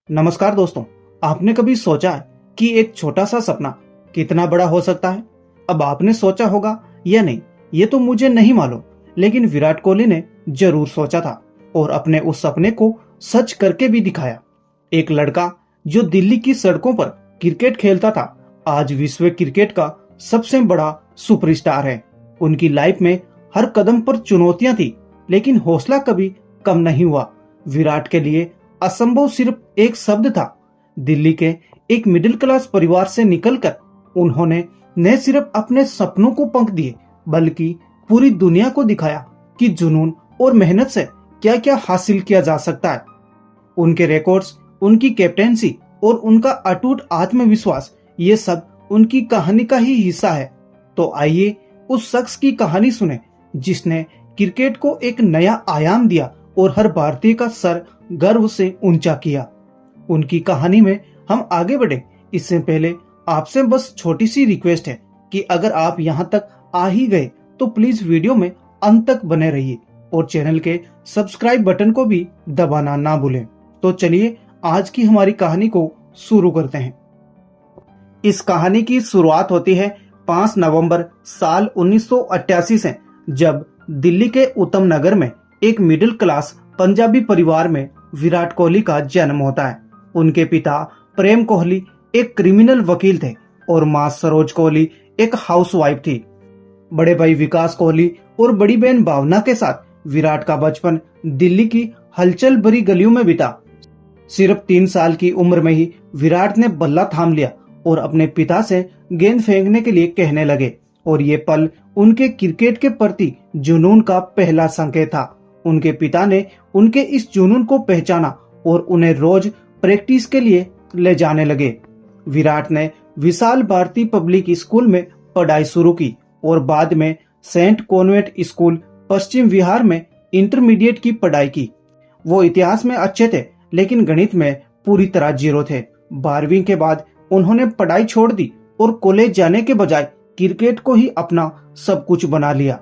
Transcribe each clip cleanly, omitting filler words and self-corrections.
नमस्कार दोस्तों। आपने कभी सोचा है कि एक छोटा सा सपना कितना बड़ा हो सकता है? अब आपने सोचा होगा या नहीं, ये तो मुझे नहीं मालूम, लेकिन विराट कोहली ने जरूर सोचा था और अपने उस सपने को सच करके भी दिखाया। एक लड़का जो दिल्ली की सड़कों पर क्रिकेट खेलता था, आज विश्व क्रिकेट का सबसे बड़ा सुपरस्टार है। उनकी लाइफ में हर कदम पर चुनौतियां थी, लेकिन हौसला कभी कम नहीं हुआ। विराट के लिए असंभव सिर्फ एक शब्द था। दिल्ली के एक मिडिल क्लास परिवार से निकलकर उन्होंने न सिर्फ अपने सपनों को पंख दिए, बल्कि पूरी दुनिया को दिखाया कि जुनून और मेहनत से क्या क्या हासिल किया जा सकता है। उनके रिकॉर्ड्स, उनकी कैप्टेंसी और उनका अटूट आत्मविश्वास, ये सब उनकी कहानी का ही हिस्सा है। तो आइए उस शख्स की कहानी सुने जिसने क्रिकेट को एक नया आयाम दिया और हर भारतीय का सर गर्व से ऊंचा किया। उनकी कहानी में हम आगे बढ़े इससे पहले आपसे बस छोटी सी रिक्वेस्ट है कि अगर आप यहां तक आ ही गए तो प्लीज वीडियो में अंत तक बने रहिए और चैनल के सब्सक्राइब बटन को भी दबाना ना भूलें। तो चलिए आज की हमारी कहानी को शुरू करते हैं। इस कहानी की शुरुआत होती है 5 नवंबर साल 1988 से, जब दिल्ली के उत्तम नगर में एक मिडिल क्लास पंजाबी परिवार में विराट कोहली का जन्म होता है। उनके पिता प्रेम कोहली एक क्रिमिनल वकील थे और मां सरोज कोहली एक हाउसवाइफ थी। बड़े भाई विकास कोहली और बड़ी बहन भावना के साथ विराट का बचपन दिल्ली की हलचल भरी गलियों में बीता। सिर्फ 3 साल की उम्र में ही विराट ने बल्ला थाम लिया और अपने पिता से गेंद फेंकने के लिए कहने लगे, और ये पल उनके क्रिकेट के प्रति जुनून का पहला संकेत था। उनके पिता ने उनके इस जुनून को पहचाना और उन्हें रोज प्रैक्टिस के लिए ले जाने लगे। विराट ने विशाल भारती पब्लिक स्कूल में पढ़ाई शुरू की और बाद में Saint convent school Paschim Vihar में इंटरमीडिएट की पढ़ाई की। वो इतिहास में अच्छे थे, लेकिन गणित में पूरी तरह जीरो थे। 12वीं के बाद उन्होंने पढ़ाई छोड़ दी और कॉलेज जाने के बजाय क्रिकेट को ही अपना सब कुछ बना लिया।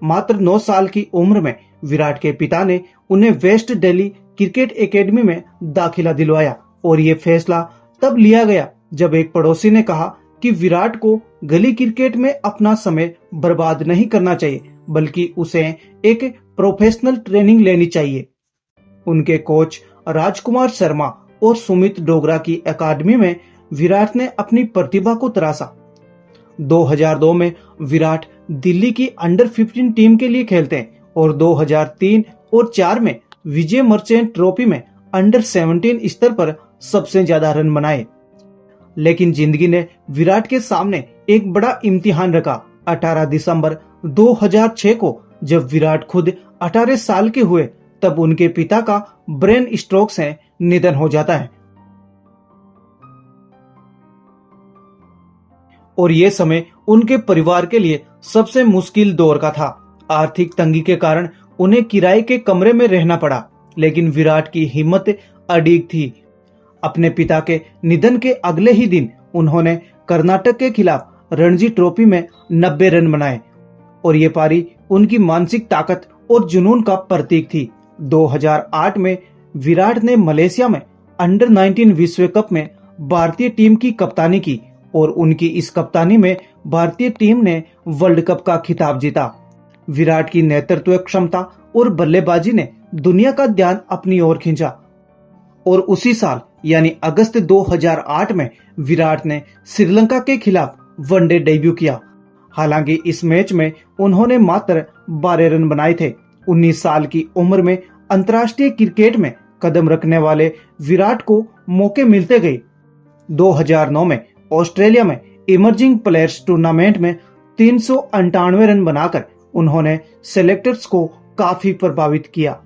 मात्र 9 साल की उम्र में विराट के पिता ने उन्हें वेस्ट दिल्ली क्रिकेट एकेडमी में दाखिला दिलवाया, और ये फैसला तब लिया गया जब एक पड़ोसी ने कहा कि विराट को गली क्रिकेट में अपना समय बर्बाद नहीं करना चाहिए, बल्कि उसे एक प्रोफेशनल ट्रेनिंग लेनी चाहिए। उनके कोच राजकुमार शर्मा और सुमित डोगरा की एकेडमी में विराट ने अपनी प्रतिभा को तराशा। 2002 में विराट दिल्ली की अंडर 15 टीम के लिए खेलते हैं और 2003 और 4 में विजय मर्चेंट ट्रॉफी में अंडर 17 स्तर पर सबसे ज्यादा रन बनाए। लेकिन जिंदगी ने विराट के सामने एक बड़ा इम्तिहान रखा। 18 दिसंबर 2006 को जब विराट खुद 18 साल के हुए, तब उनके पिता का ब्रेन स्ट्रोक से निधन हो जाता है। और ये समय उनके परिवार के लिए सबसे मुश्किल दौर का था। आर्थिक तंगी के कारण उन्हें किराए के कमरे में रहना पड़ा, लेकिन विराट की हिम्मत अडिग थी। अपने पिता के निधन के अगले ही दिन उन्होंने कर्नाटक के खिलाफ रणजी ट्रॉफी में 90 रन बनाए, और ये पारी उनकी मानसिक ताकत और जुनून का प्रतीक थी। 2008 में विराट ने मलेशिया में अंडर 19 विश्व कप में भारतीय टीम की कप्तानी की, और उनकी इस कप्तानी में भारतीय टीम ने वर्ल्ड कप का खिताब जीता। विराट की नेतृत्व क्षमता और बल्लेबाजी ने दुनिया का ध्यान अपनी ओर खींचा, और उसी साल यानी अगस्त 2008 में विराट ने श्रीलंका के खिलाफ वनडे डेब्यू किया। हालांकि इस मैच में उन्होंने मात्र 12 रन बनाए थे। 19 साल की उम्र में अंतर्राष्ट्रीय क्रिकेट में कदम रखने वाले विराट को मौके मिलते गए। 2009 में ऑस्ट्रेलिया में इमर्जिंग प्लेयर्स टूर्नामेंट में 398 रन बनाकर उन्होंने सेलेक्टर्स को काफी प्रभावित किया।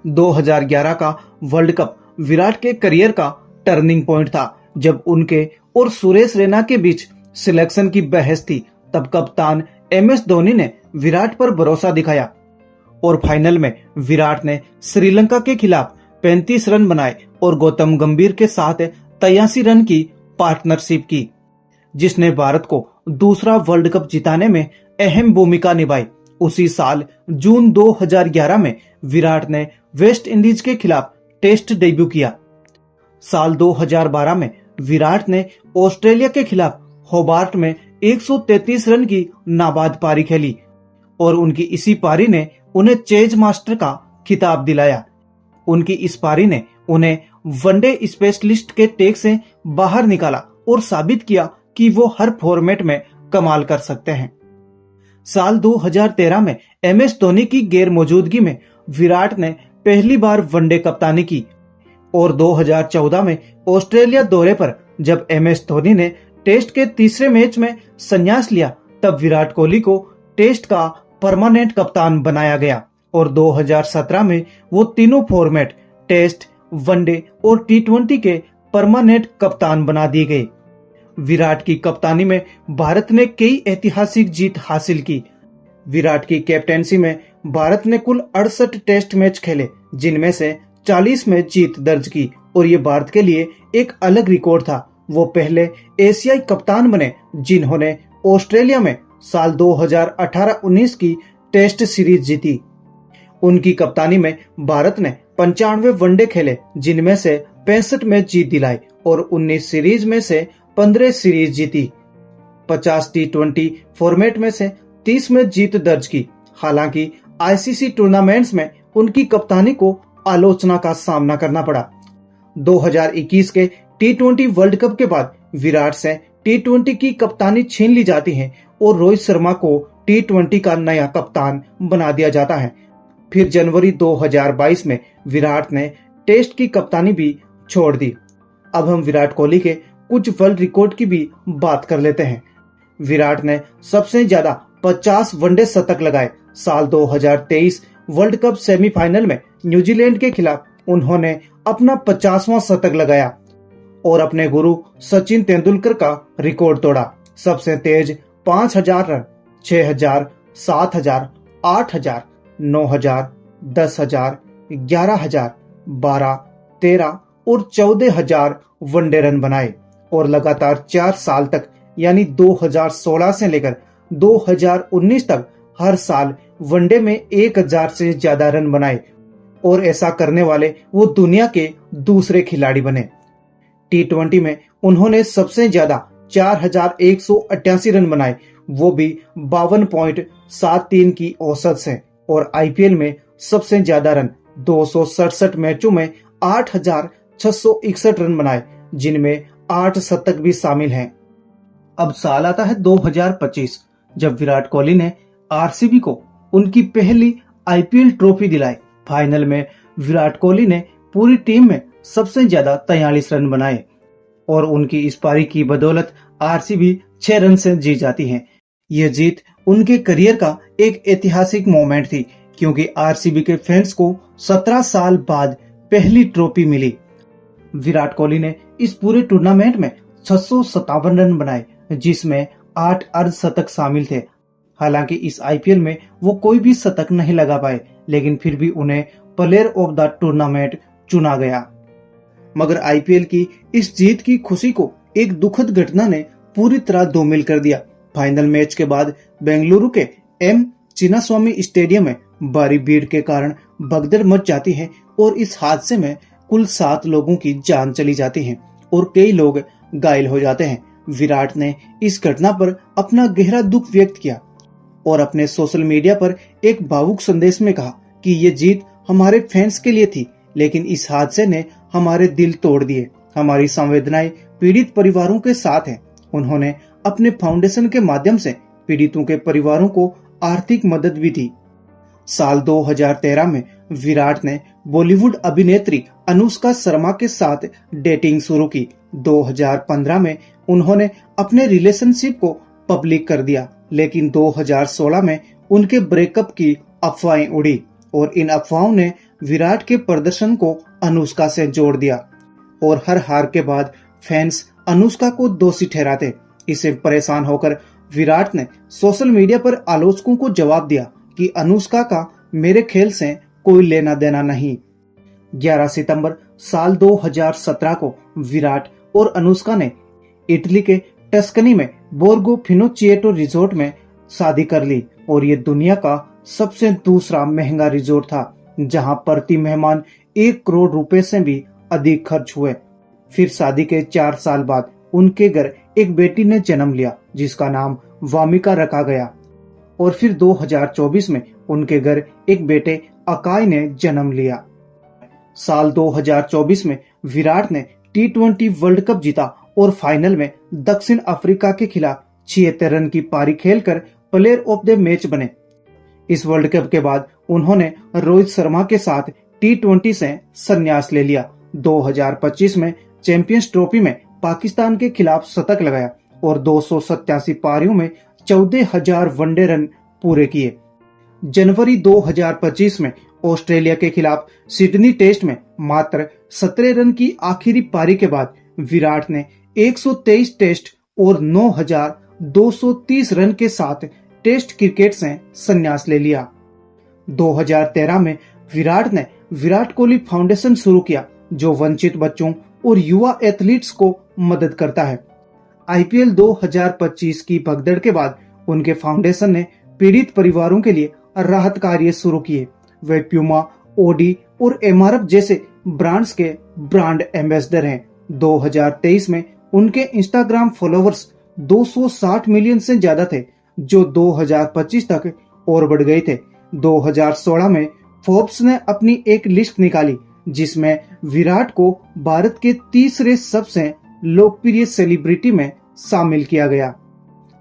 2011 का वर्ल्ड कप विराट के करियर का टर्निंग पॉइंट था, जब उनके और सुरेश रैना के बीच सिलेक्शन की बहस थी। तब कप्तान MS धोनी ने विराट पर भरोसा दिखाया, और फाइनल में विराट ने श्रीलंका के खिलाफ 35 रन बनाए और गौतम गंभीर के साथ 83 रन की पार्टनरशिप की, जिसने भारत को दूसरा वर्ल्ड कप जिताने में अहम भूमिका निभाई। उसी साल जून 2011 में विराट ने वेस्ट इंडीज के खिलाफ टेस्ट डेब्यू किया। साल 2012 में विराट ने ऑस्ट्रेलिया के खिलाफ होबार्ट में 133 रन की नाबाद पारी खेली और उनकी इसी पारी ने उन्हें चेज मास्टर का खिताब दिलाया। उनकी इस पारी ने उन्हें वनडे स्पेशलिस्ट के टैग से बाहर निकाला और साबित किया कि वो हर फॉर्मेट में कमाल कर सकते हैं। साल 2013 में MS धोनी की गैर मौजूदगी में विराट ने पहली बार वनडे कप्तानी की और 2014 में ऑस्ट्रेलिया दौरे पर जब MS धोनी ने टेस्ट के तीसरे मैच में संन्यास लिया तब विराट कोहली को टेस्ट का परमानेंट कप्तान बनाया गया और 2017 में वो तीनों फॉर्मेट टेस्ट, वनडे और T20 के परमानेंट कप्तान बना दिए गए। विराट की कप्तानी में भारत ने कई ऐतिहासिक जीत हासिल की। विराट की कैप्टेंसी में भारत ने कुल 68 टेस्ट मैच खेले जिनमें से 40 में जीत दर्ज की और ये भारत के लिए एक अलग रिकॉर्ड था। वो पहले एशियाई कप्तान बने जिन्होंने ऑस्ट्रेलिया में साल 2018-19 की टेस्ट सीरीज जीती। उनकी कप्तानी में भारत ने 95 वनडे खेले जिनमें से 65 मैच जीत दिलाए और 19 सीरीज में से 15 सीरीज जीती। 50 T20 फॉर्मेट में से 30 में जीत दर्ज की। हालांकि ICC टूर्नामेंट्स में उनकी कप्तानी को आलोचना का सामना करना पड़ा। 2021 के T20 वर्ल्ड कप के बाद विराट से T20 की कप्तानी छीन ली जाती है और रोहित शर्मा को T20 का नया कप्तान बना दिया जाता है। फिर जनवरी 2022 में विराट ने टेस्ट की कप्तानी भी छोड़ दी। अब हम विराट कोहली के कुछ वर्ल्ड रिकॉर्ड की भी बात कर लेते हैं। विराट ने सबसे ज्यादा 50 वनडे शतक लगाए। साल 2023 वर्ल्ड कप सेमीफाइनल में न्यूजीलैंड के खिलाफ उन्होंने अपना 50वां शतक लगाया और अपने गुरु सचिन तेंदुलकर का रिकॉर्ड तोड़ा। सबसे तेज 5000 रन, 6000, 7000, 8000, 9000, 10000, 11000, 12, 13 और 14000 वनडे रन बनाए और लगातार 4 साल तक यानी 2016 से लेकर 2019 तक हर साल वनडे में 1000 से ज्यादा रन बनाए और ऐसा करने वाले वो दुनिया के दूसरे खिलाड़ी बने। T20 में उन्होंने सबसे ज्यादा 4188 रन बनाए, वो भी 52.73 की औसत से और IPL में सबसे ज्यादा रन 267 मैचों में 8661 रन बनाए जिनमें 8 शतक भी शामिल हैं। अब साल आता है 2025 जब विराट कोहली ने RCB को उनकी पहली IPL ट्रॉफी दिलाई। फाइनल में विराट कोहली ने पूरी टीम में सबसे ज्यादा 43 रन बनाए और उनकी इस पारी की बदौलत RCB 6 रन से जीत जाती है। यह जीत उनके करियर का एक ऐतिहासिक मोमेंट थी क्योंकि RCB के फैंस को 17 साल बाद पहली ट्रॉफी मिली। विराट कोहली ने इस पूरे टूर्नामेंट में 657 रन बनाए जिसमें 8 अर्धशतक शामिल थे। हालांकि इस IPL में वो कोई भी शतक नहीं लगा पाए लेकिन फिर भी उन्हें प्लेयर ऑफ द टूर्नामेंट चुना गया। मगर IPL की इस जीत की खुशी को एक दुखद घटना ने पूरी तरह धूमिल कर दिया। फाइनल मैच के बाद बेंगलुरु के M चिन्नास्वामी स्टेडियम में भारी भीड़ के कारण भगदड़ मच जाती है और इस हादसे में कुल 7 लोगों की जान चली जाती है और कई लोग घायल हो जाते हैं। विराट ने इस घटना पर अपना गहरा दुख व्यक्त किया और अपने सोशल मीडिया पर एक भावुक संदेश में कहा कि ये जीत हमारे फैंस के लिए थी लेकिन इस हादसे ने हमारे दिल तोड़ दिए। हमारी संवेदनाएं पीड़ित परिवारों के साथ हैं। उन्होंने अपने फाउंडेशन के माध्यम से पीड़ितों के परिवारों को आर्थिक मदद भी दी। साल 2013 में विराट ने बॉलीवुड अभिनेत्री अनुष्का शर्मा के साथ डेटिंग शुरू की। 2015 में उन्होंने अपने रिलेशनशिप को पब्लिक कर दिया लेकिन 2016 में उनके ब्रेकअप की अफवाहें उड़ी और इन अफवाहों ने विराट के प्रदर्शन को अनुष्का से जोड़ दिया और हर हार के बाद फैंस अनुष्का को दोषी ठहराते। इससे परेशान होकर विराट ने सोशल मीडिया पर आलोचकों को जवाब दिया कि अनुष्का का मेरे खेल से कोई लेना देना नहीं। 11 सितंबर साल 2017 को विराट और अनुष्का ने इटली के टस्कनी में बोर्गो फिनोचिएटो रिजोर्ट में शादी कर ली और ये दुनिया का सबसे दूसरा महंगा रिजोर्ट था जहां प्रति मेहमान 1 करोड़ रुपए से भी अधिक खर्च हुए। फिर शादी के 4 साल बाद उनके घर एक बेटी ने जन्म लिया जिसका नाम वामिका रखा गया। और फिर 2024 में उनके घर एक बेटे अकाई ने जन्म लिया। साल 2024 में विराट ने T20 वर्ल्ड कप जीता और फाइनल में दक्षिण अफ्रीका के खिलाफ 76 रन की पारी खेलकर प्लेयर ऑफ द मैच बने। इस वर्ल्ड कप के बाद उन्होंने रोहित शर्मा के साथ T20 से संन्यास ले लिया। 2025 में चैंपियंस ट्रॉफी में पाकिस्तान के खिलाफ शतक लगाया और 287 पारियों में 14,000 वनडे रन पूरे किए। जनवरी 2025 में ऑस्ट्रेलिया के खिलाफ सिडनी टेस्ट में मात्र 17 रन की आखिरी पारी के बाद विराट ने 123 टेस्ट और 9,230 रन के साथ टेस्ट क्रिकेट से संन्यास ले लिया। 2013 में विराट ने विराट कोहली फाउंडेशन शुरू किया जो वंचित बच्चों और युवा एथलीट्स को मदद करता है। आईपीएल 2025 की भगदड़ के बाद उनके फाउंडेशन ने पीड़ित परिवारों के लिए राहत कार्य शुरू किए। वे प्यूमा, ओडी और एमआरएफ जैसे ब्रांड्स के ब्रांड एम्बेसडर हैं। 2023 में उनके इंस्टाग्राम फॉलोवर्स 260 मिलियन से ज्यादा थे जो 2025 तक और बढ़ गए थे। 2016 में फोर्ब्स ने अपनी एक लिस्ट निकाली जिसमें विराट को भारत के तीसरे सबसे लोकप्रिय सेलिब्रिटी में शामिल किया गया।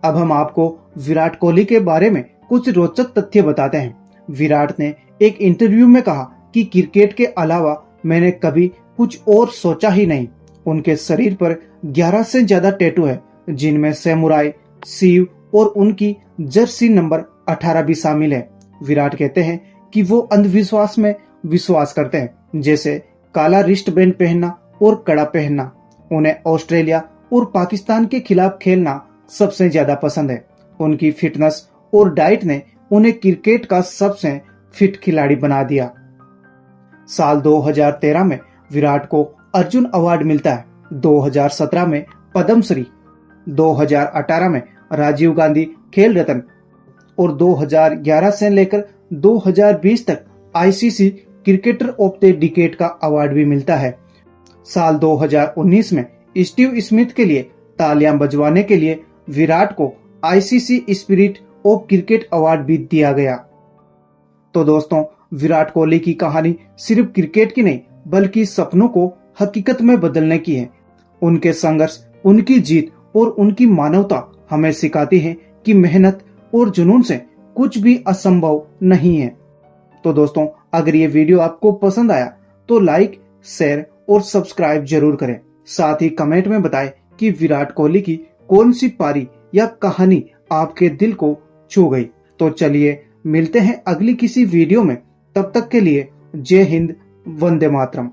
अब हम आपको विराट कोहली के बारे में कुछ रोचक तथ्य बताते हैं। विराट ने एक इंटरव्यू में कहा कि क्रिकेट के अलावा मैंने कभी कुछ और सोचा ही नहीं। उनके शरीर पर 11 से ज्यादा टैटू है जिनमें सैमुराई, शिव और उनकी जर्सी नंबर 18 भी शामिल है। विराट कहते हैं कि वो अंधविश्वास में विश्वास करते हैं जैसे काला रिस्ट बैंड पहनना और कड़ा पहनना। उन्हें ऑस्ट्रेलिया और पाकिस्तान के खिलाफ खेलना सबसे ज्यादा पसंद है। उनकी फिटनेस और डाइट ने उन्हें क्रिकेट का सबसे फिट खिलाड़ी बना दिया। साल 2013 में विराट को अर्जुन अवार्ड मिलता है, 2017 में पद्मश्री, 2018 में राजीव गांधी खेल रत्न और 2011 से लेकर 2020 तक ICC cricketer of the decade का अवार्ड भी मिलता है। साल 2019 में स्टीव स्मिथ के लिए तालियां बजवाने के लिए विराट को ICC spirit of cricket award भी दिया गया। तो दोस्तों, विराट कोहली की कहानी सिर्फ क्रिकेट की नहीं बल्कि सपनों को हकीकत में बदलने की है। उनके संघर्ष, उनकी जीत और उनकी मानवता हमें सिखाती है कि मेहनत और जुनून से कुछ भी असंभव नहीं है। तो दोस्तों, अगर ये वीडियो आपको पसंद आया तो लाइक, शेयर और सब्सक्राइब जरूर करें। साथ ही कमेंट में बताएं कि विराट कोहली की कौन सी पारी या कहानी आपके दिल को छू गई। तो चलिए मिलते हैं अगली किसी वीडियो में। तब तक के लिए जय हिंद, वंदे मातरम।